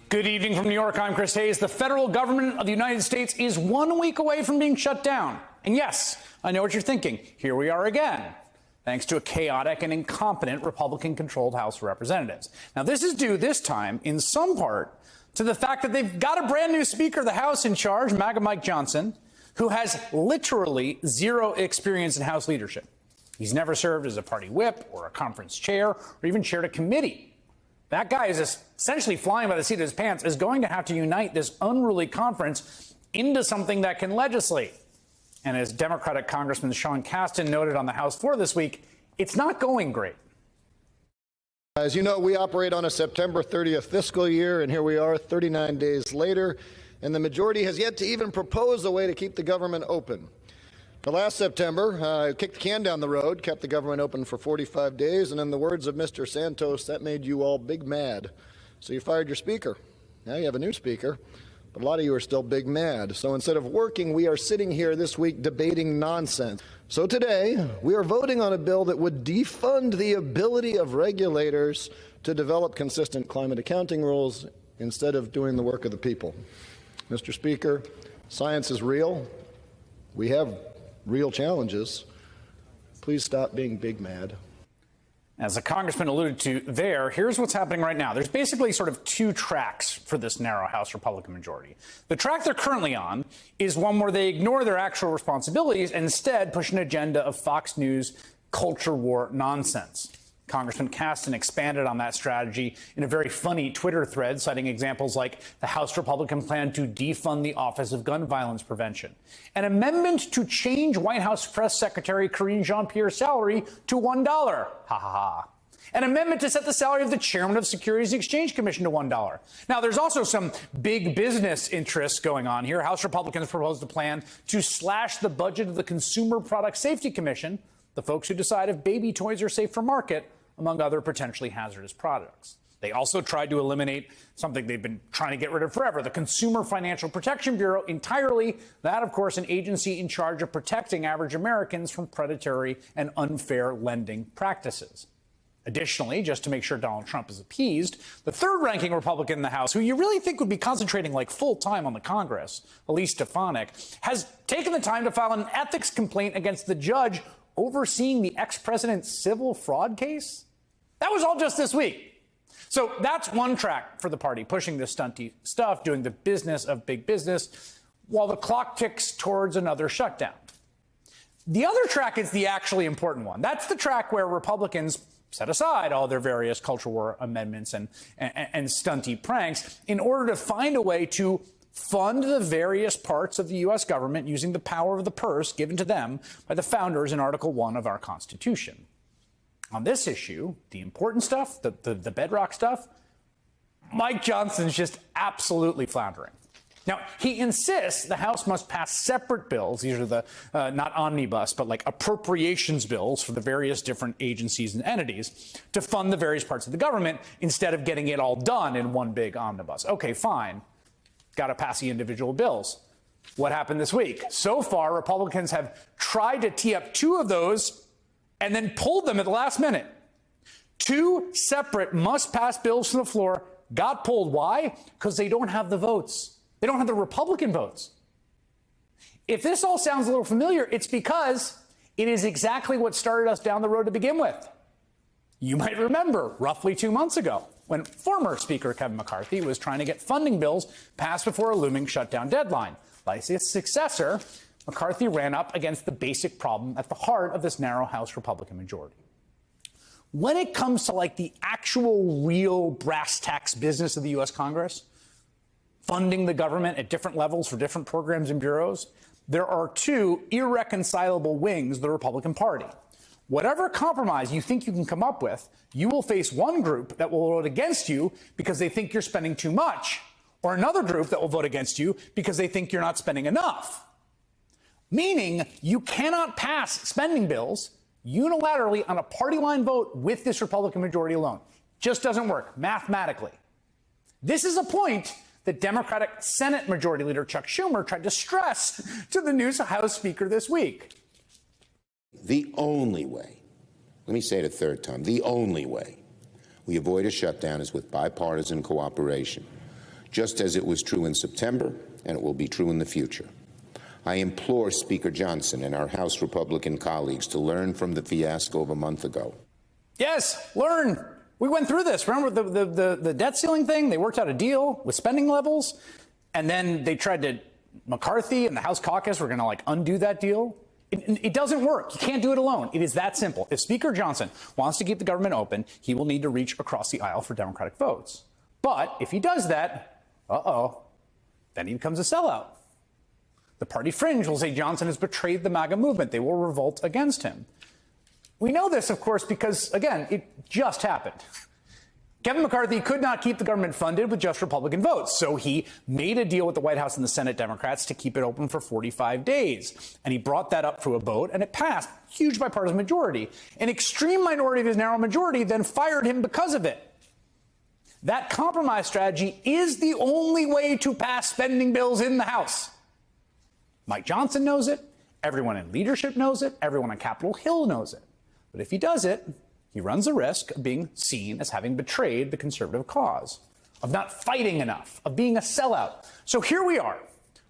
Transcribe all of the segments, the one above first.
Good evening from New York. I'm Chris Hayes. The federal government of the United States is 1 week away from being shut down. And yes, I know what you're thinking. Here we are again, thanks to a chaotic and incompetent Republican-controlled House of Representatives. Now, this is due this time, in some part, to the fact that they've got a brand new Speaker of the House in charge, MAGA Mike Johnson, who has literally zero experience in House leadership. He's never served as a party whip or a conference chair or even chaired a committee. That guy is essentially flying by the seat of his pants, is going to have to unite this unruly conference into something that can legislate. And as Democratic Congressman Sean Casten noted on the House floor this week, it's not going great. As you know, we operate on a September 30th fiscal year, and here we are 39 days later, and the majority has yet to even propose a way to keep the government open. But last September, kicked the can down the road, kept the government open for 45 days, and in the words of Mr. Santos, that made you all big mad. So you fired your speaker. Now you have a new speaker, but a lot of you are still big mad. So instead of working, we are sitting here this week debating nonsense. So today, we are voting on a bill that would defund the ability of regulators to develop consistent climate accounting rules instead of doing the work of the people. Mr. Speaker, science is real. We have real challenges. Please stop being big mad. As the congressman alluded to there, here's what's happening right now. There's basically sort of two tracks for this narrow House Republican majority. The track they're currently on is one where they ignore their actual responsibilities and instead push an agenda of Fox News culture war nonsense. Congressman Casten expanded on that strategy in a very funny Twitter thread, citing examples like the House Republican plan to defund the Office of Gun Violence Prevention, an amendment to change White House Press Secretary Karine Jean-Pierre's salary to $1. Ha ha ha. An amendment to set the salary of the chairman of Securities and Exchange Commission to $1. Now, there's also some big business interests going on here. House Republicans proposed a plan to slash the budget of the Consumer Product Safety Commission, the folks who decide if baby toys are safe for market, among other potentially hazardous products. They also tried to eliminate something they've been trying to get rid of forever, the Consumer Financial Protection Bureau entirely. That, of course, an agency in charge of protecting average Americans from predatory and unfair lending practices. Additionally, just to make sure Donald Trump is appeased, the third-ranking Republican in the House, who you really think would be concentrating like full-time on the Congress, Elise Stefanik, has taken the time to file an ethics complaint against the judge overseeing the ex-president's civil fraud case. That was all just this week. So that's one track for the party, pushing this stunty stuff, doing the business of big business, while the clock ticks towards another shutdown. The other track is the actually important one. That's the track where Republicans set aside all their various culture war amendments and stunty pranks in order to find a way to fund the various parts of the U.S. government using the power of the purse given to them by the founders in Article 1 of our Constitution. On this issue, the important stuff, the bedrock stuff, Mike Johnson's just absolutely floundering. Now, he insists the House must pass separate bills. These are the, not omnibus, but like appropriations bills for the various different agencies and entities to fund the various parts of the government instead of getting it all done in one big omnibus. Okay, fine. Got to pass the individual bills. What happened this week? So far, Republicans have tried to tee up two of those and then pulled them at the last minute. Two separate must-pass bills from the floor got pulled. Why? Because they don't have the votes. They don't have the Republican votes. If this all sounds a little familiar, it's because it is exactly what started us down the road to begin with. You might remember roughly 2 months ago when former Speaker Kevin McCarthy was trying to get funding bills passed before a looming shutdown deadline. Like his successor, McCarthy ran up against the basic problem at the heart of this narrow House Republican majority. When it comes to like the actual real brass tacks business of the U.S. Congress, funding the government at different levels for different programs and bureaus, there are two irreconcilable wings of the Republican Party. Whatever compromise you think you can come up with, you will face one group that will vote against you because they think you're spending too much, or another group that will vote against you because they think you're not spending enough. Meaning you cannot pass spending bills unilaterally on a party line vote with this Republican majority alone. Just doesn't work mathematically. This is a point that Democratic Senate Majority Leader Chuck Schumer tried to stress to the new House Speaker this week. The only way, let me say it a third time, the only way we avoid a shutdown is with bipartisan cooperation. just as it was true in September, and it will be true in the future. I implore Speaker Johnson and our House Republican colleagues to learn from the fiasco of a month ago. Yes, learn. We went through this. Remember the debt ceiling thing? They worked out a deal with spending levels, and then they tried to, McCarthy and the House caucus were going to undo that deal. It doesn't work. You can't do it alone. It is that simple. If Speaker Johnson wants to keep the government open, he will need to reach across the aisle for Democratic votes. But if he does that, then he becomes a sellout. The party fringe will say Johnson has betrayed the MAGA movement. They will revolt against him. We know this, of course, because, again, it just happened. Kevin McCarthy could not keep the government funded with just Republican votes, so he made a deal with the White House and the Senate Democrats to keep it open for 45 days. And he brought that up through a vote, and it passed. Huge bipartisan majority. An extreme minority of his narrow majority then fired him because of it. That compromise strategy is the only way to pass spending bills in the House. Mike Johnson knows it. Everyone in leadership knows it. Everyone on Capitol Hill knows it. But if he does it, he runs the risk of being seen as having betrayed the conservative cause, of not fighting enough, of being a sellout. So here we are.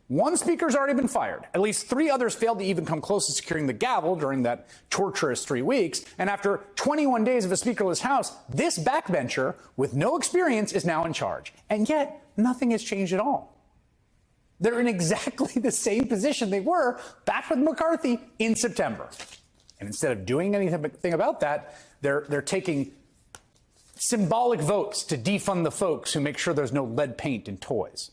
One speaker's already been fired. At least 3 others failed to even come close to securing the gavel during that torturous 3 weeks. And after 21 days of a speakerless House, this backbencher with no experience is now in charge. And yet, nothing has changed at all. They're in exactly the same position they were back with McCarthy in September. And instead of doing anything about that, they're taking symbolic votes to defund the folks who make sure there's no lead paint in toys.